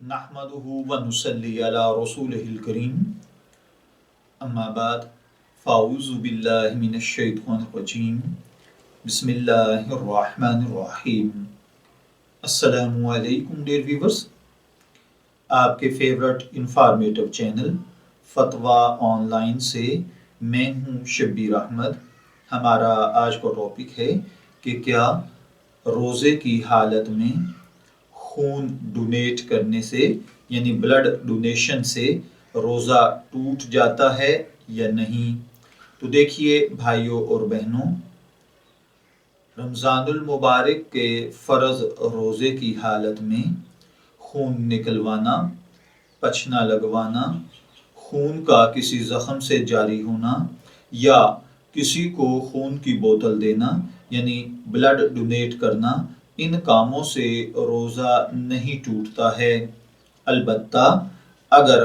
नहमदुहु व नुसल्ली अला रसूलिहिल करीम अम्मा बाद फ़ाऊज़ु बिल्लाहि मिनश शैतानिर रजीम बिस्मिल्लाहिर रहमानिर रहीम। अस्सलामु अलैकुम डियर व्यूअर्स, आपके फेवरेट इंफॉर्मेटिव चैनल फतवा ऑनलाइन से मैं हूँ शब्बीर अहमद। हमारा आज का टॉपिक है कि क्या रोज़े की हालत में खून डोनेट करने से यानी ब्लड डोनेशन से रोज़ा टूट जाता है या नहीं। तो देखिए भाइयों और बहनों, रमज़ानुल मुबारक के फ़र्ज़ रोज़े की हालत में खून निकलवाना, पचना लगवाना, खून का किसी ज़ख़म से जारी होना या किसी को खून की बोतल देना यानी ब्लड डोनेट करना, इन कामों से रोज़ा नहीं टूटता है। अलबत्ता अगर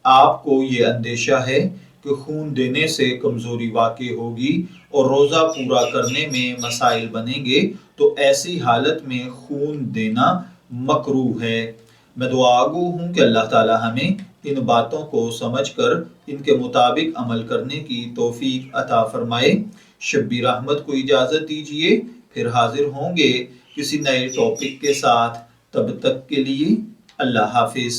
आपको ये अंदेशा है कि खून देने से कमज़ोरी वाक़ई होगी और रोज़ा पूरा करने में मसाइल बनेंगे तो ऐसी हालत में खून देना मकरूह है। मैं दुआगो हूँ कि अल्लाह ताला हमें इन बातों को समझकर इनके मुताबिक अमल करने की तौफीक अता फरमाए। शब्बीर अहमद को इजाज़त दीजिए, फिर हाजिर होंगे किसी नए टॉपिक के साथ। तब तक के लिए अल्लाह हाफिज़।